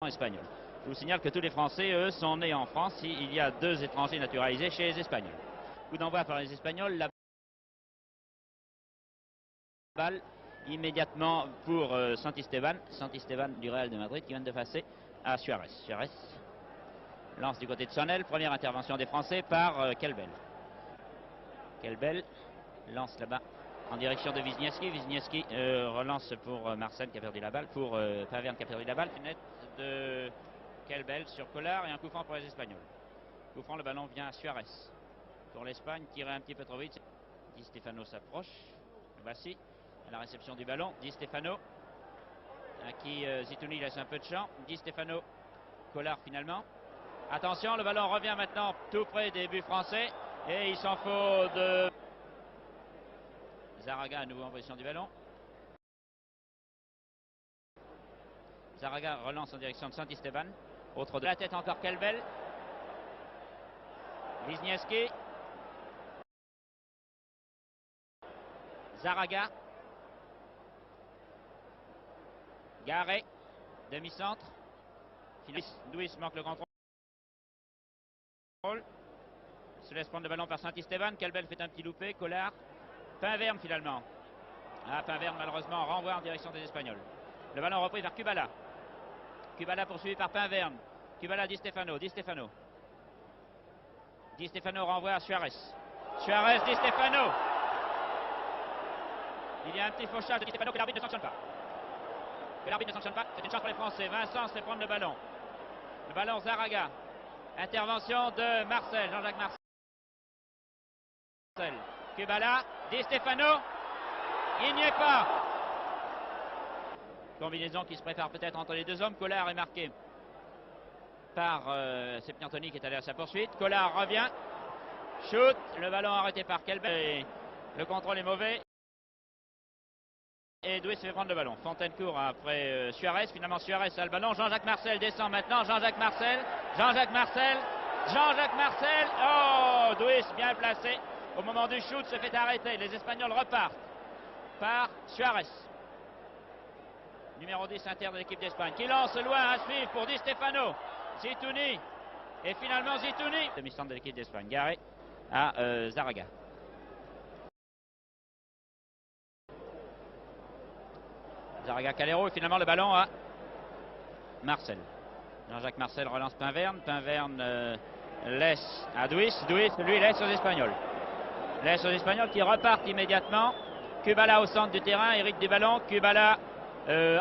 espagnol. Je vous signale que tous les Français, eux, sont nés en France. Il y a 2 étrangers naturalisés chez les Espagnols. Coup d'envoi par les Espagnols, la balle immédiatement pour Santisteban du Real de Madrid qui vient de passer à Suarez. Suarez lance du côté de Sonnel. Première intervention des Français par Kelbel. Kelbel lance là-bas en direction de Wisniewski. Wisniewski relance pour Marcel qui a perdu la balle, pour Paverne qui a perdu la balle. Fenêtre de Kelbel sur Collard et un coup franc pour les Espagnols. Coup franc, le ballon vient à Suarez. Pour l'Espagne, tiré un petit peu trop vite. Di Stefano s'approche. Bassi à la réception du ballon. Di Stefano à qui Zitouni laisse un peu de champ. Di Stefano, Collard finalement. Attention, le ballon revient maintenant tout près des buts français. Et il s'en faut de Zaraga à nouveau en position du ballon. Zaraga relance en direction de Santisteban. Autre de la tête encore Kelbel. Wisniewski. Zaraga. Garé. Demi-centre. Duis manque le contrôle. Se laisse prendre le ballon par Santisteban. Kelbel fait un petit loupé. Collard. Paverne finalement. Paverne malheureusement renvoie en direction des Espagnols. Le ballon repris vers Kubala. Kubala poursuivi par Paverne. Kubala Di Stefano. Di Stefano. Di Stefano renvoie à Suarez. Suarez, Di Stefano. Il y a un petit fauchage de Di Stefano que l'arbitre ne sanctionne pas. C'est une chance pour les Français. Vincent sait prendre le ballon. Le ballon Zaraga. Intervention de Marcel. Jean-Jacques Marcel. Kubala. Di Stefano. Il n'y est pas. Combinaison qui se prépare peut-être entre les 2 hommes. Collard est marqué par c'est Piantoni qui est allé à sa poursuite. Collard revient. Shoot. Le ballon arrêté par Kelbel. Le contrôle est mauvais. Et Doué se fait prendre le ballon. Fontaine court après Suarez. Finalement Suarez a le ballon. Jean-Jacques Marcel descend maintenant. Jean-Jacques Marcel. Oh, Doué bien placé. Au moment du shoot se fait arrêter. Les Espagnols repartent par Suarez. Numéro 10 interne de l'équipe d'Espagne. Qui lance loin à suivre pour Di Stefano. Zitouni. Et finalement Zitouni. Demi-centre de l'équipe d'Espagne. Garé à Zaraga. Zaraga Calero et finalement le ballon à Marcel. Jean-Jacques Marcel relance Paverne. Paverne laisse à Duis. Duis lui laisse aux Espagnols. Laisse aux Espagnols qui repartent immédiatement. Kubala au centre du terrain, hérite du ballon. Kubala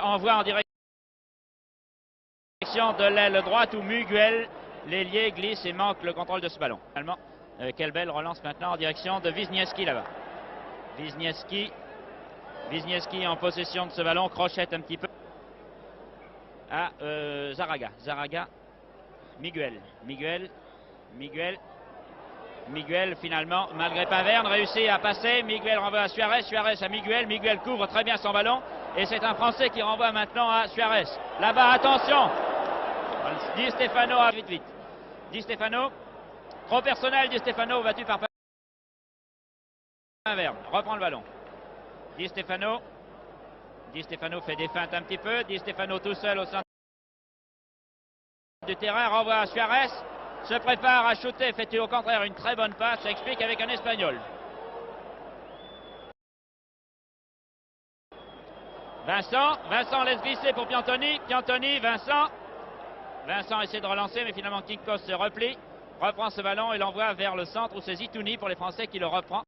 envoie en direction de l'aile droite où Miguel, l'ailier, glisse et manque le contrôle de ce ballon. Finalement, Kelbel relance maintenant en direction de Wisniewski là-bas. Wisniewski en possession de ce ballon, crochette un petit peu à Zaraga. Zaraga, Miguel finalement, malgré Paverne, réussit à passer. Miguel renvoie à Suarez, Suarez à Miguel. Miguel couvre très bien son ballon. Et c'est un Français qui renvoie maintenant à Suarez. Là-bas, attention. Di Stefano a vite. Di Stefano, trop personnel, Di Stefano battu par Paverne. Reprend le ballon. Di Stefano fait des feintes un petit peu. Di Stefano tout seul au centre du terrain, renvoie à Suarez. Se prépare à shooter, fait au contraire une très bonne passe, ça explique avec un Espagnol. Vincent laisse glisser pour Piantoni, Vincent essaie de relancer mais finalement Kinkos se replie, reprend ce ballon et l'envoie vers le centre où c'est Zitouni pour les Français qui le reprend.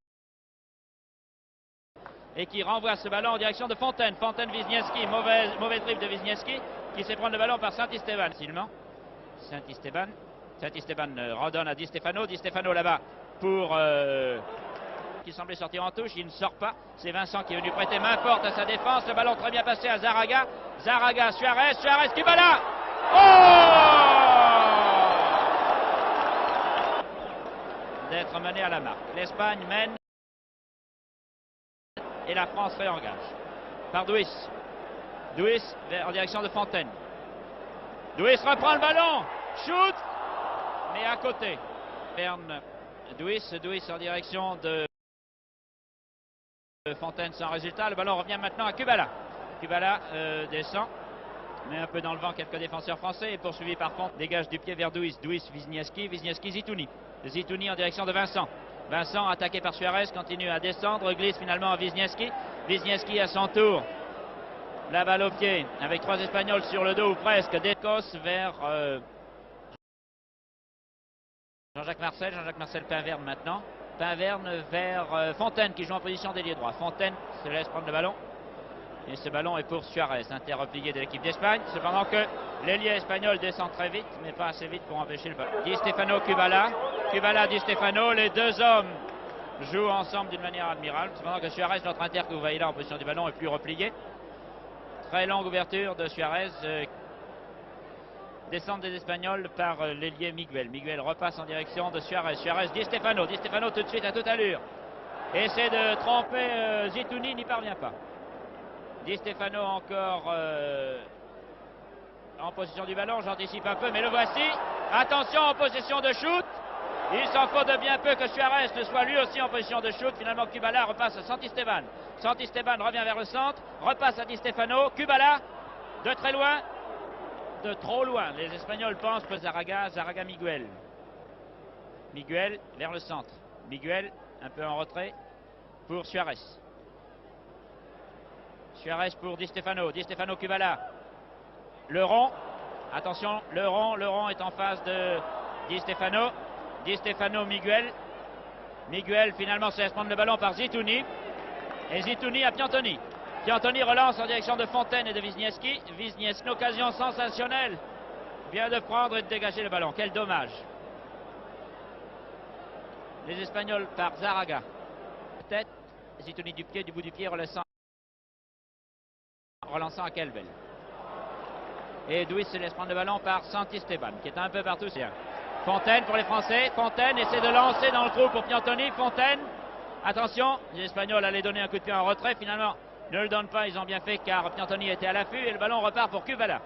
Et qui renvoie ce ballon en direction de Fontaine. Wisniewski, mauvais dribble de Wisniewski qui sait prendre le ballon par Santisteban. Santisteban redonne à Di Stefano. Di Stefano là-bas pour qui semblait sortir en touche. Il ne sort pas. C'est Vincent qui est venu prêter main forte à sa défense. Le ballon très bien passé à Zaraga. Suarez, Kubala. Oh! D'être mené à la marque. L'Espagne mène. Et la France réengage. Par Duis en direction de Fontaine. Duis reprend le ballon. Shoot. Mais à côté. Duis en direction de Fontaine sans résultat. Le ballon revient maintenant à Kubala. Kubala descend met un peu dans le vent quelques défenseurs français et poursuivi par Font, dégage du pied vers Douis, Wisniewski, Zitouni. Zitouni en direction de Vincent. Vincent attaqué par Suarez, continue à descendre, glisse finalement à Wisniewski. Wisniewski à son tour. La balle au pied avec 3 Espagnols sur le dos ou presque. D'Écosse vers Jean-Jacques Marcel Pinverne maintenant. Pinverne vers Fontaine qui joue en position d'ailier droit. Fontaine se laisse prendre le ballon. Et ce ballon est pour Suarez, interreplié de l'équipe d'Espagne. Cependant que l'ailier espagnol descend très vite, mais pas assez vite pour empêcher le ballon. Di Stefano, Kubala. Kubala, Di Stefano. Les deux hommes jouent ensemble d'une manière admirable. Cependant que Suarez, notre inter que vous voyez là en position du ballon, est plus replié. Très longue ouverture de Suarez. Descente des Espagnols par l'ailier Miguel. Miguel repasse en direction de Suarez. Suarez, Di Stefano. Di Stefano tout de suite à toute allure. Essaie de tromper Zitouni, n'y parvient pas. Di Stefano encore en position du ballon, j'anticipe un peu, mais le voici. Attention en possession de shoot. Il s'en faut de bien peu que Suarez ne soit lui aussi en position de shoot. Finalement, Kubala repasse à Santisteban. Santisteban revient vers le centre, repasse à Di Stefano. Kubala, de très loin, de trop loin. Les Espagnols pensent que Zaraga, Miguel. Miguel vers le centre. Miguel un peu en retrait pour Suarez. Suarez pour Di Stefano. Di Stefano, Kubala. Le rond. Attention, le rond est en face de Di Stefano. Di Stefano, Miguel. Miguel finalement se laisse prendre le ballon par Zitouni. Et Zitouni à Piantoni. Piantoni relance en direction de Fontaine et de Wisniewski. Wisniewski, une occasion sensationnelle. Vient de prendre et de dégager le ballon. Quel dommage. Les Espagnols par Zaraga. Tête. Zitouni du pied, du bout du pied, relançant à Kelbel. Et Douis se laisse prendre le ballon par Santisteban, qui est un peu partout. Fontaine pour les Français. Fontaine essaie de lancer dans le trou pour Piantoni. Fontaine, attention, les Espagnols allaient donner un coup de pied en retrait. Finalement, ne le donnent pas. Ils ont bien fait car Piantoni était à l'affût. Et le ballon repart pour Kubala.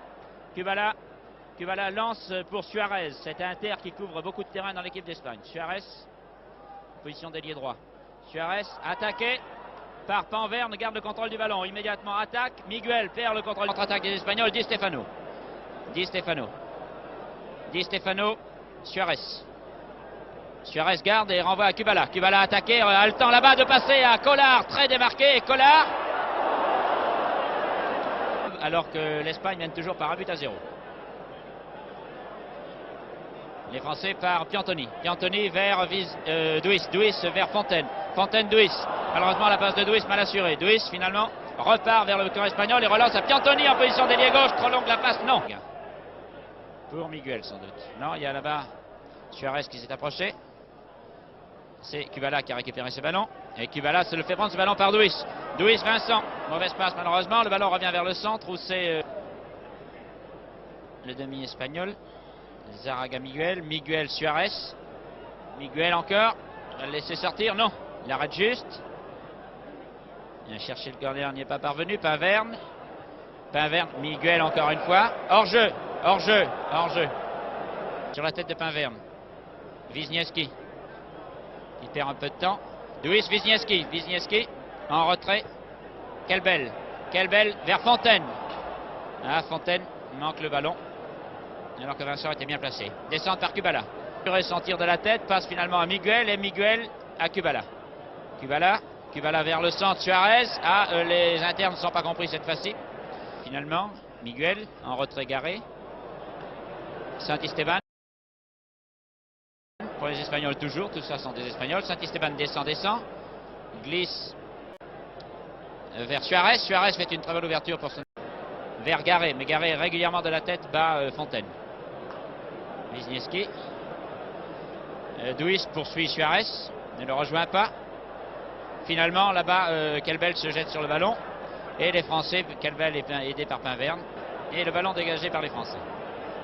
Kubala lance pour Suarez. C'est un Inter qui couvre beaucoup de terrain dans l'équipe d'Espagne. Suarez, position d'ailier droit. Suarez, attaqué par Panverne, garde le contrôle du ballon. Immédiatement attaque. Miguel perd le contrôle. Contre-attaque des Espagnols. Di Stefano. Suarez. Suarez garde et renvoie à Kubala. Kubala attaqué. A le temps là-bas de passer à Collard. Très démarqué. Collard. Alors que l'Espagne mène toujours par 1-0. Les Français par Piantoni. Piantoni vers Douis. Douis vers Fontaine. Fontaine, Douis. Malheureusement, la passe de Douis mal assurée. Douis, finalement, repart vers le camp espagnol et relance à Piantoni en position d'ailier gauche. Trop longue la passe, non. Pour Miguel, sans doute. Non, il y a là-bas Suarez qui s'est approché. C'est Kubala qui a récupéré ce ballon. Et Kubala se le fait prendre ce ballon par Douis. Douis, Vincent. Mauvaise passe, malheureusement. Le ballon revient vers le centre où c'est le demi-espagnol. Zaraga, Miguel, Suarez. Miguel encore. Il va le laisser sortir, non. Il arrête juste. Il a cherché le corner, n'y est pas parvenu. Pinverne, Miguel encore une fois. Hors-jeu. Sur la tête de Pinverne. Wisniewski. Il perd un peu de temps. Douis, Wisniewski. En retrait. Kelbel vers Fontaine. Fontaine manque le ballon. Alors que Vincent était bien placé. Descente par Kubala. Son tir de la tête passe finalement à Miguel et Miguel à Kubala. Kubala vers le centre. Suarez. Les internes ne sont pas compris cette fois-ci. Finalement, Miguel en retrait garé. Santisteban. Pour les Espagnols toujours. Tout ça sont des Espagnols. Santisteban descend. Glisse vers Suarez. Suarez fait une très bonne ouverture pour son... vers Garé. Mais Garé régulièrement de la tête bat Fontaine. Wisniewski. Douis poursuit Suarez. Ne le rejoint pas. Finalement, là-bas, Kelbel se jette sur le ballon. Et les Français, Kelbel est aidé par Pinverne. Et le ballon dégagé par les Français.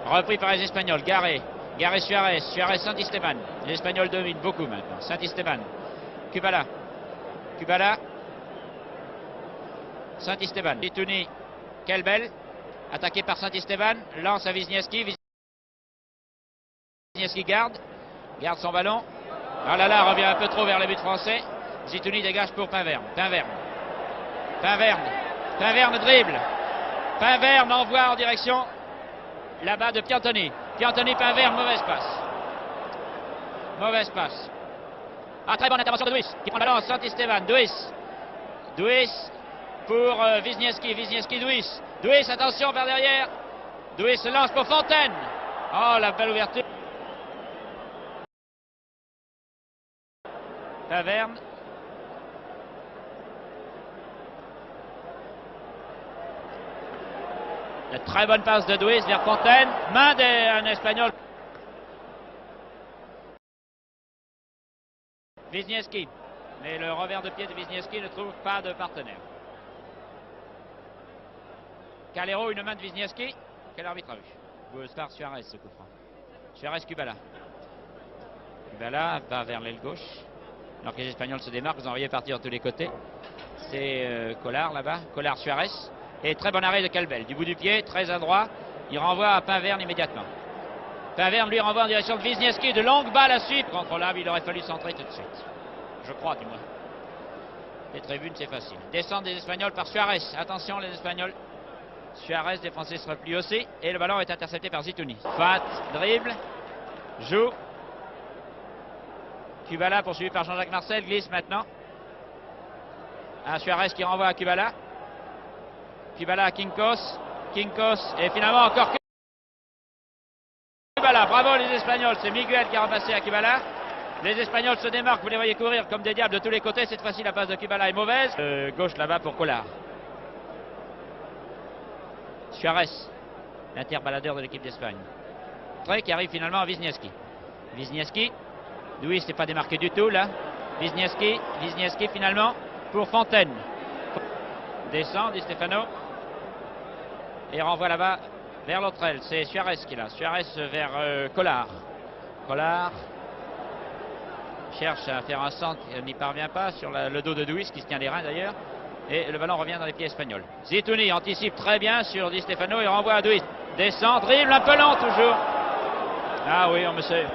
Repris par les Espagnols. Garé, Suarez. Suarez, Santisteban. Les Espagnols dominent beaucoup maintenant. Santisteban. Kubala. Santisteban. Zitouni. Kelbel. Attaqué par Santisteban. Lance à Wisniewski. Wisniewski garde son ballon. Ah là là, revient un peu trop vers le but français. Zitouni dégage pour Pinverne dribble. Pinverne envoie en direction là-bas de Piantoni. Piantoni, Pinverne, mauvaise passe. Mauvaise passe. Ah, très bonne intervention de Duis qui prend le ballon. Santisteban, Duis. Duis pour Wisniewski. Wisniewski, Duis. Duis, attention vers derrière. Duis se lance pour Fontaine. Oh, la belle ouverture. Pinverne. La très bonne passe de Duis vers Fontaine. Main d'un Espagnol. Wisniewski. Mais le revers de pied de Wisniewski ne trouve pas de partenaire. Calero, une main de Wisniewski. Quel arbitre a vu? Par Suarez, ce coup franc. Suarez, Kubala. Kubala va vers l'aile gauche. Alors que les Espagnols se démarquent, vous en voyez partir de tous les côtés. C'est Collard là-bas. Collard, Suarez. Et très bon arrêt de Calbel. Du bout du pied, très adroit. Il renvoie à Pinverne immédiatement. Pinverne lui renvoie en direction de Wisniewski. De longues balles à suivre. Contrôlable, il aurait fallu centrer tout de suite. Je crois, du moins. Les tribunes, c'est facile. Descente des Espagnols par Suarez. Attention, les Espagnols. Suarez, des Français se replient aussi. Et le ballon est intercepté par Zitouni. Fat, dribble. Joue. Kubala poursuivi par Jean-Jacques Marcel. Glisse maintenant. Suarez qui renvoie à Kubala. Kubala à Quincos. Quincos. Et finalement encore Kubala. Bravo les Espagnols. C'est Miguel qui a repassé à Kubala. Les Espagnols se démarquent. Vous les voyez courir comme des diables de tous les côtés. Cette fois-ci, la passe de Kubala est mauvaise. Gauche là-bas pour Collard. Suarez, l'interbaladeur de l'équipe d'Espagne. Qui arrive finalement à Wisniewski. Wisniewski. Duis n'est pas démarqué du tout là. Wisniewski. Wisniewski finalement pour Fontaine. Descend Di Stefano. Et renvoie là-bas vers l'autre aile. C'est Suarez qui est là. Suarez vers Collard. Collard cherche à faire un centre. Il n'y parvient pas sur le dos de Duis qui se tient les reins d'ailleurs. Et le ballon revient dans les pieds espagnols. Zitouni anticipe très bien sur Di Stefano et renvoie à Duis. Descend, dribble, un peu lent toujours. Ah oui, monsieur.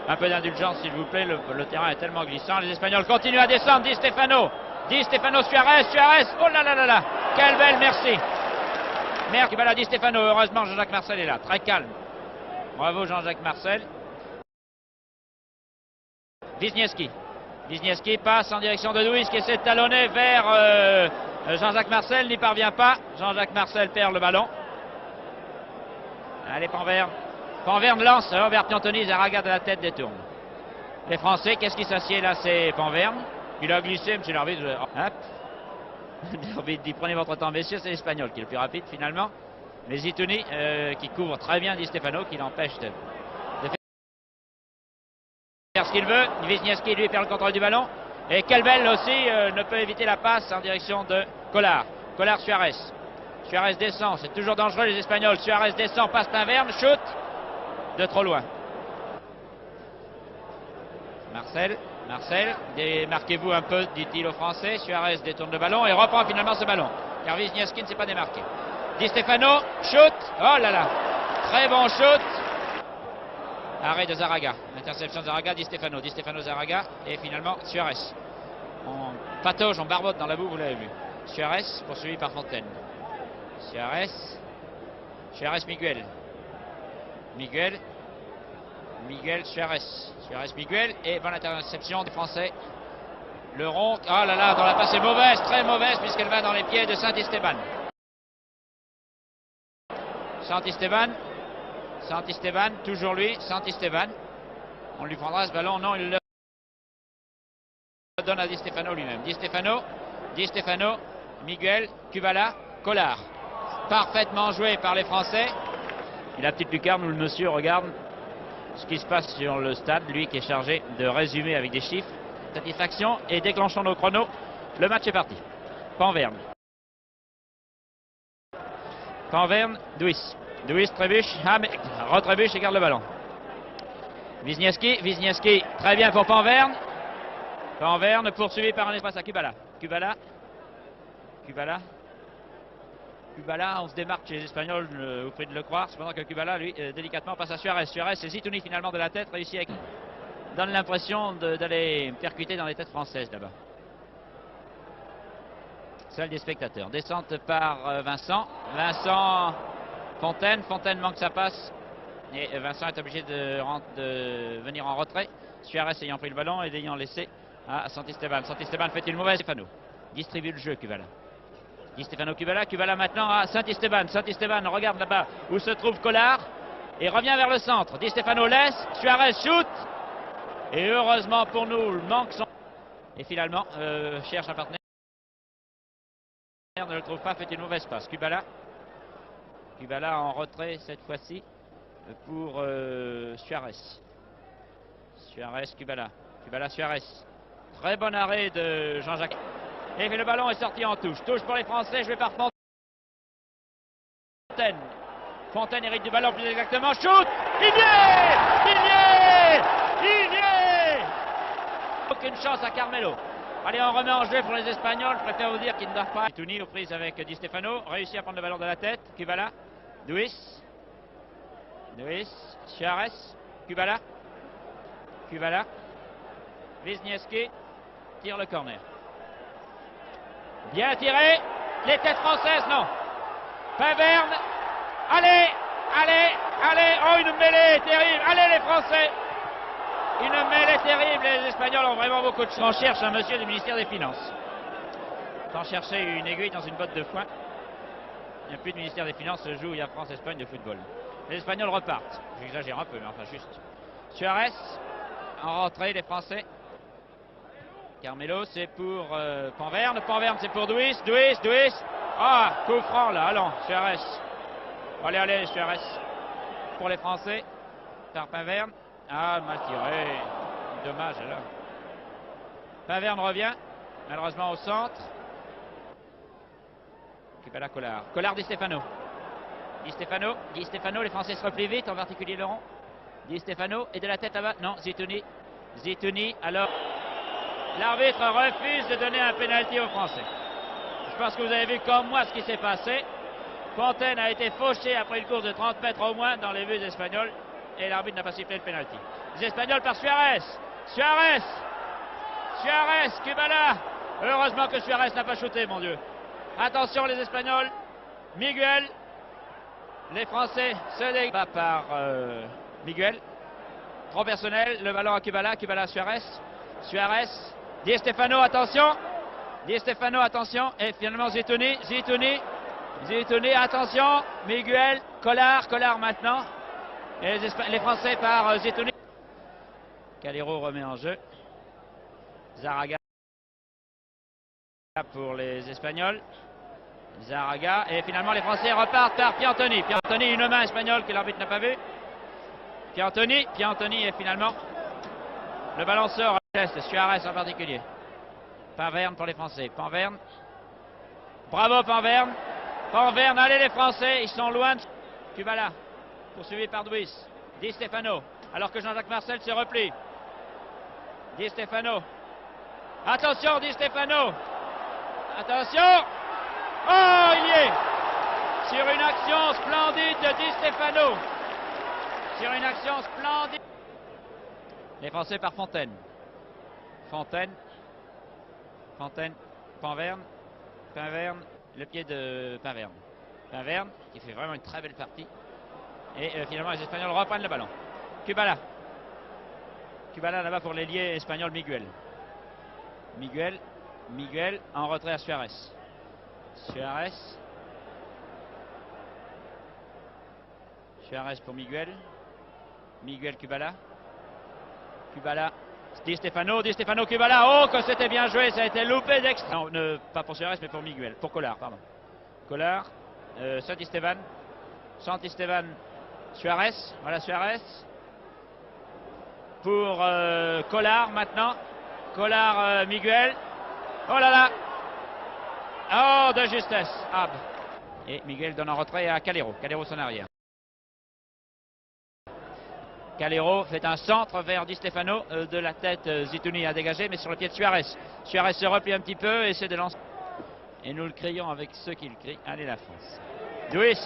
Un peu d'indulgence s'il vous plaît, le terrain est tellement glissant. Les Espagnols continuent à descendre. Di Stefano. Di Stefano, Suarez, Suarez. Oh là là là là. Quelle belle, merci. Merci, voilà Di Stefano. Heureusement, Jean-Jacques Marcel est là. Très calme. Bravo Jean-Jacques Marcel. Wisniewski. Wisniewski passe en direction de Duis qui essaie de talonner vers Jean-Jacques Marcel. N'y parvient pas. Jean-Jacques Marcel perd le ballon. Allez, Panverne. Panverne lance vers Piantoni. Zaraga de la tête détourne. Les Français, qu'est-ce qui s'assied là? C'est Panverne. Il a glissé, monsieur l'arbitre. Hop. L'arbitre dit prenez votre temps, messieurs. C'est l'Espagnol qui est le plus rapide finalement. Mais Zitouni qui couvre très bien Di Stefano qui l'empêche de faire ce qu'il veut. Wisniewski lui perd le contrôle du ballon. Et Calbel aussi ne peut éviter la passe en direction de Collard. Collard, Suarez. Suarez descend, c'est toujours dangereux les Espagnols. Suarez descend, passe Pinverne, shoot. De trop loin. Marcel, démarquez-vous un peu, dit-il aux Français. Suarez détourne le ballon et reprend finalement ce ballon. Car Wisniewski ne s'est pas démarqué. Di Stefano, shoot. Oh là là. Très bon shoot. Arrêt de Zaraga. Interception de Zaraga, Di Stefano. Di Stefano, Zaraga. Et finalement, Suarez. On patauge, on barbote dans la boue, vous l'avez vu. Suarez, poursuivi par Fontaine. Suarez, Miguel. Miguel, Suarez. Suarez, Miguel. Et bonne interception des Français. Le rond. Oh là là, dans la passe est mauvaise, très mauvaise, puisqu'elle va dans les pieds de Santisteban. Santisteban, toujours lui, Santisteban. On lui prendra ce ballon, non, il le donne à Di Stefano lui-même. Di Stefano, Miguel, Kubala, Collard. Parfaitement joué par les Français. Il a petite lucarne où le monsieur regarde ce qui se passe sur le stade, lui qui est chargé de résumer avec des chiffres. Satisfaction et déclenchons nos chronos. Le match est parti. Panverne, Duis, trébuche, retrébuche et garde le ballon. Wisniewski, très bien pour Panverne. Panverne poursuivi par un espace à Kubala. Kubala, on se démarque chez les Espagnols, vous pouvez le croire, cependant que Kubala, lui, délicatement passe à Suarez. Suarez, c'est Zitouni finalement de la tête, réussi avec... Donne l'impression d'aller percuter dans les têtes françaises là-bas. Salle des spectateurs. Descente par Vincent. Vincent, Fontaine. Fontaine manque sa passe. Et Vincent est obligé de venir en retrait. Suarez ayant pris le ballon et ayant laissé à Santisteban. Santisteban fait une mauvaise. Stefano distribue le jeu, Kubala. Di Stefano, Kubala. Kubala maintenant à Santisteban. Santisteban regarde là-bas où se trouve Collard. Et revient vers le centre. Di Stefano laisse. Suarez shoot. Et heureusement pour nous, le manque son. Et finalement, cherche un partenaire. Ne le trouve pas, fait une mauvaise passe. Kubala. Kubala en retrait cette fois-ci pour Suarez. Suarez, Kubala. Kubala, Suarez. Très bon arrêt de Jean-Jacques. Et le ballon est sorti en touche. Touche pour les Français, joué par Fontaine. Fontaine hérite du ballon plus exactement. Shoot. Il y est. Il y est. Il y est. Aucune chance à Carmelo. Allez, on remet en jeu pour les Espagnols. Je préfère vous dire qu'ils ne doivent pas. Touni aux prises avec Di Stefano. Réussit à prendre le ballon de la tête. Kubala. Duis. Duis. Suarez. Kubala. Kubala. Wisniewski tire le corner. Bien tiré. Les têtes françaises, non. Paverne. Allez. Allez. Allez. Oh, une mêlée terrible. Allez, les Français. Une mêlée terrible, les Espagnols ont vraiment beaucoup de chance. On cherche un monsieur du ministère des Finances. Sans chercher une aiguille dans une botte de foin. Il n'y a plus de ministère des Finances, se joue, il y a France-Espagne de football. Les Espagnols repartent. J'exagère un peu, mais enfin juste. Suarez, en rentrée, les Français. Carmelo, c'est pour Panverne. Panverne, c'est pour Duis. Duis. Ah, coup franc là, allons, Suarez. Allez, allez, Suarez. Pour les Français, par Panverne. Ah, mal tiré. Dommage alors. Paverne revient, malheureusement au centre. Kubala, Collard. Collard, Di Stefano. Di Stefano, les Français se replient vite, en particulier Laurent. Di Stefano, et de la tête là-bas. Non, Zitouni, alors. L'arbitre refuse de donner un pénalty aux Français. Je pense que vous avez vu comme moi ce qui s'est passé. Fontaine a été fauché après une course de 30 mètres au moins dans les buts espagnols. Et l'arbitre n'a pas sifflé le pénalty. Les Espagnols par Suarez. Suarez, Kubala. Heureusement que Suarez n'a pas shooté, mon Dieu. Attention les Espagnols. Miguel. Les Français se dégagent par Miguel. Trop personnel. Le ballon à Kubala. Kubala, Suarez. Di Stefano, attention. Di Stefano, attention. Et finalement Zitouni, attention. Miguel. Collard maintenant. Et les Français par Zitouni. Calero remet en jeu. Zaraga pour les Espagnols. Zaraga. Et finalement les Français repartent par Piantoni. Piantoni, une main espagnole que l'arbitre n'a pas vue. Piantoni et finalement le ballon sort à l'est. Suarez en particulier. Panverne pour les Français. Panverne. Bravo Panverne. Panverne, allez les Français, ils sont loin. Kubala. Poursuivi par Duis. Di Stefano. Alors que Jean-Jacques Marcel se replie. Di Stefano. Attention, Di Stefano. Attention. Oh, il y est. Sur une action splendide de Di Stefano. Sur une action splendide. Les Français par Fontaine. Panverne. Le pied de Panverne. Panverne qui fait vraiment une très belle partie. Et finalement les Espagnols reprennent le ballon. Kubala là-bas pour l'ailier espagnol Miguel en retrait à Suarez. Suarez pour Miguel, Kubala. Di Stefano, Kubala. Oh, que c'était bien joué, ça a été loupé d'extra. Non, pas pour Suarez, mais pour Miguel. Pour Collard, pardon. Santisteban. Suarez. Voilà Suarez. Pour Collard maintenant. Miguel. Oh là là. Oh, de justesse. Et Miguel donne en retrait à Calero. Calero son arrière. Calero fait un centre vers Di Stefano. De la tête, Zitouni a dégagé, mais sur le pied de Suarez. Suarez se replie un petit peu et essaie de lancer. Et nous le crions avec ceux qui le crient. Allez la France. Duis,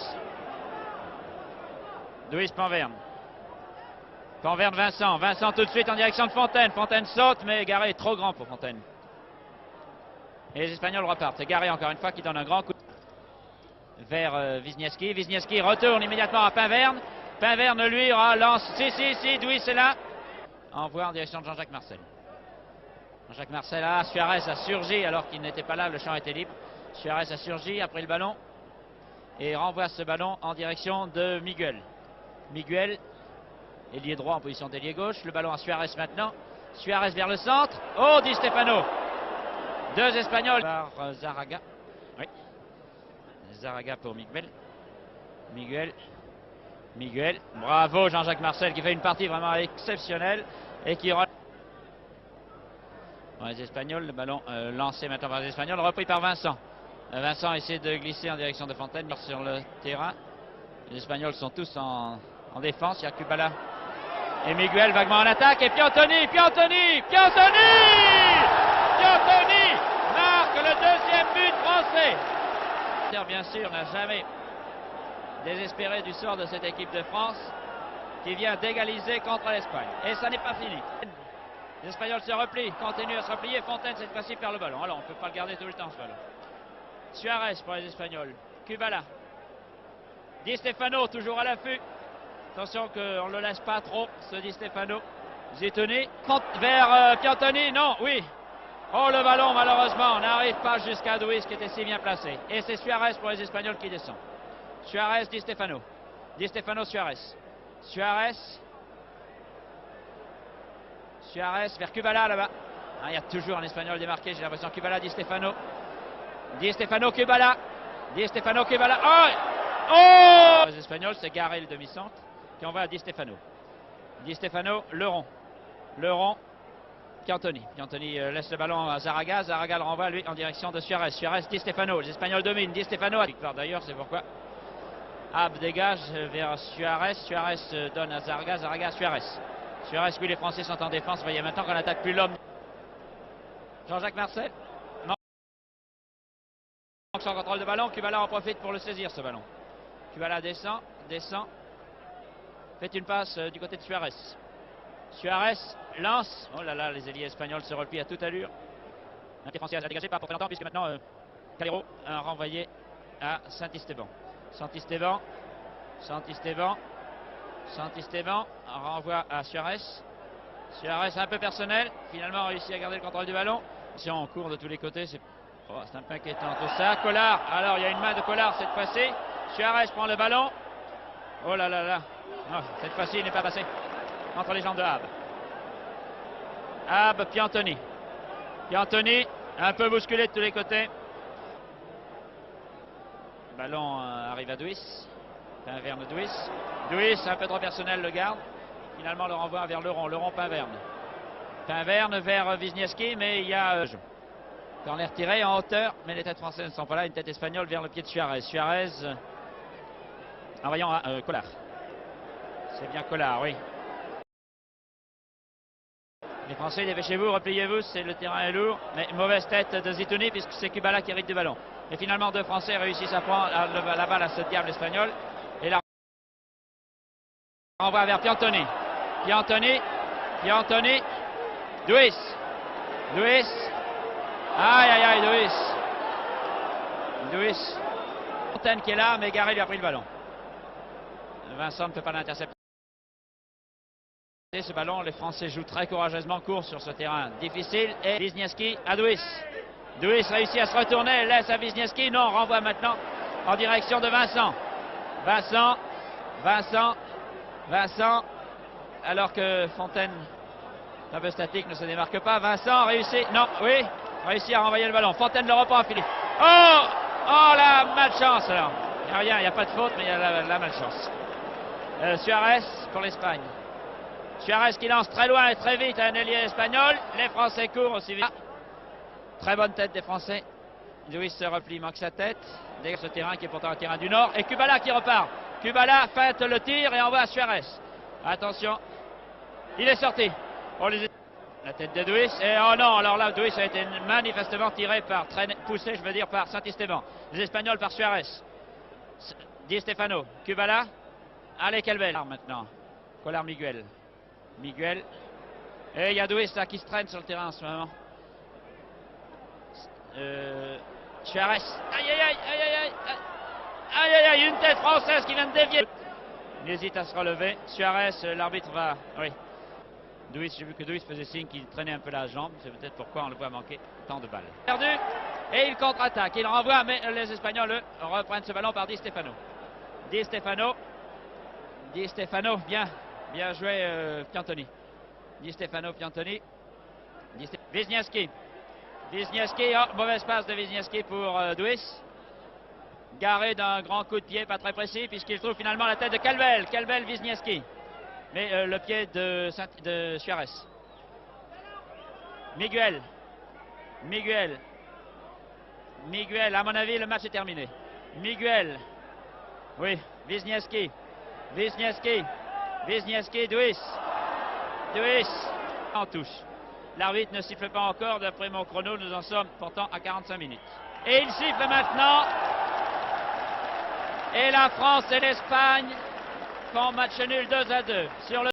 Panverne. Vincent tout de suite en direction de Fontaine. Fontaine saute, mais Garé est trop grand pour Fontaine. Et les Espagnols repartent. C'est Garé encore une fois qui donne un grand coup vers Wisniewski. Wisniewski retourne immédiatement à Pinverne. Pinverne lui relance. Si, Douis est là. Envoie en direction de Jean-Jacques Marcel. Jean-Jacques Marcel, Suarez a surgi alors qu'il n'était pas là, le champ était libre. Suarez a surgi, a pris le ballon et renvoie ce ballon en direction de Miguel. Miguel, ailier droit en position d'ailier gauche. Le ballon à Suarez maintenant. Suarez vers le centre. Oh, Di Stefano. Deux Espagnols par Zaraga. Oui. Zaraga pour Miguel. Miguel. Bravo Jean-Jacques Marcel qui fait une partie vraiment exceptionnelle et qui... Les Espagnols, le ballon lancé maintenant par les Espagnols, repris par Vincent. Vincent essaie de glisser en direction de Fontaine sur le terrain. Les Espagnols sont tous en défense. Il y a Kubala et Miguel vaguement en attaque. Et Piantoni marque le deuxième but français. Bien sûr, n'a jamais désespéré du sort de cette équipe de France qui vient d'égaliser contre l'Espagne. Et ça n'est pas fini. Les Espagnols se replient, continuent à se replier. Fontaine cette fois-ci perd le ballon. Alors on ne peut pas le garder tout le temps ce ballon. Suarez pour les Espagnols. Kubala. Di Stefano toujours à l'affût. Attention qu'on ne le laisse pas trop, ce Di Stefano. Zitoni vers Piantoni. Non, oui. Oh, le ballon malheureusement n'arrive pas jusqu'à Douis qui était si bien placé. Et c'est Suarez pour les Espagnols qui descend. Suarez, Di Stefano. Di Stefano, Suarez. Suarez vers Kubala là-bas. Il y a toujours un Espagnol démarqué, j'ai l'impression. Kubala, Di Stefano. Kubala. Oh les Espagnols, c'est Garé le demi-centre qui envoie à Di Stefano. Le rond. Piantoni laisse le ballon à Zaraga. Zaraga le renvoie lui en direction de Suarez. Di Stefano. Les Espagnols dominent. Di Stefano. D'ailleurs, c'est pourquoi Ab dégage vers Suarez. Suarez donne à Zaraga. Zaraga à Suarez. Oui, les Français sont en défense. Vous voyez maintenant qu'on n'attaque plus l'homme. Jean-Jacques Marcel. Non. Sans contrôle de ballon. Kubala en profite pour le saisir ce ballon. Kubala descend. Fait une passe du côté de Suarez. Suarez lance. Oh là là, les ailiers espagnols se replient à toute allure. Un pied français a dégagé, pas pour très longtemps, puisque maintenant Calero a renvoyé à Saint-Esteban. Saint-Esteban renvoie à Suarez. Un peu personnel, finalement réussi à garder le contrôle du ballon. Si on court de tous les côtés, c'est un peu inquiétant tout ça. Collard, alors il y a une main de Collard cette fois-ci. Suarez prend le ballon. Oh là là là. Non, cette fois-ci il n'est pas passé entre les jambes de Ab. Piantoni, un peu bousculé de tous les côtés. Le ballon arrive à Douis. Pinverne Douis, un peu trop personnel le garde. Finalement le renvoie vers le rond Pinverne vers Wisniewski, mais il y a corner tiré en hauteur, mais les têtes françaises ne sont pas là. Une tête espagnole vers le pied de Suarez. Envoyant à Collard. C'est bien Collard, oui. Les Français, dépêchez-vous, repliez-vous, le terrain est lourd. Mais mauvaise tête de Zitoni puisque c'est Kubala qui hérite du ballon. Et finalement, deux Français réussissent à prendre la balle à ce diable espagnol. Et la renvoie vers Piantoni. Douis. Aïe, Douis. Fontaine qui est là, mais Garé lui a pris le ballon. Vincent ne peut pas l'intercepter. Ce ballon, les Français jouent très courageusement, court sur ce terrain difficile. Et Wisniewski à Douis. Douis réussit à se retourner, laisse à Wisniewski. Non, renvoie maintenant en direction de Vincent. Vincent. Alors que Fontaine, un peu statique, ne se démarque pas. Vincent réussit. Non, oui, réussit à renvoyer le ballon. Fontaine le reprend à Philippe. Oh, la malchance alors. Il n'y a rien, il n'y a pas de faute, mais il y a la malchance. Suarez pour l'Espagne. Suarez qui lance très loin et très vite à un ailier espagnol. Les Français courent aussi vite. Très bonne tête des Français. Douis se replie, manque sa tête. Dégage ce terrain qui est pourtant un terrain du Nord. Et Kubala qui repart. Kubala feinte le tir et envoie à Suarez. Attention. Il est sorti. La tête de Douis. Et oh non, alors là, Douis a été manifestement tiré poussé, par Saint-Esteban. Les Espagnols par Suarez. Di Stefano. Kubala. Allez, quelle belle. Maintenant. Collard Miguel. Et il y a Douis là qui se traîne sur le terrain en ce moment. Suarez. Aïe aïe aïe aïe aïe aïe. Aïe aïe aïe, une tête française qui vient de dévier. Il hésite à se relever. Suarez, l'arbitre va. Oui. Duis, j'ai vu que Duis faisait signe qu'il traînait un peu la jambe. C'est peut-être pourquoi on le voit manquer tant de balles. Perdu. Et il contre-attaque. Il renvoie, mais les Espagnols reprennent ce ballon par Di Stefano. Di Stefano. Di Stefano, bien joué Piantoni. Di Stefano, Piantoni. Wisniewski. Wisniewski, oh, mauvaise passe de Wisniewski pour Duis. Garé d'un grand coup de pied, pas très précis, puisqu'il trouve finalement la tête de Calvel. Calvel, Wisniewski. Mais le pied de Suarez. Miguel. Miguel. Miguel, à mon avis, le match est terminé. Miguel. Oui, Wisniewski. Wisniewski. Wisniewski, Duis. Duis. En touche. L'arbitre ne siffle pas encore, d'après mon chrono, nous en sommes pourtant à 45 minutes. Et il siffle maintenant. Et la France et l'Espagne font match nul 2-2 sur le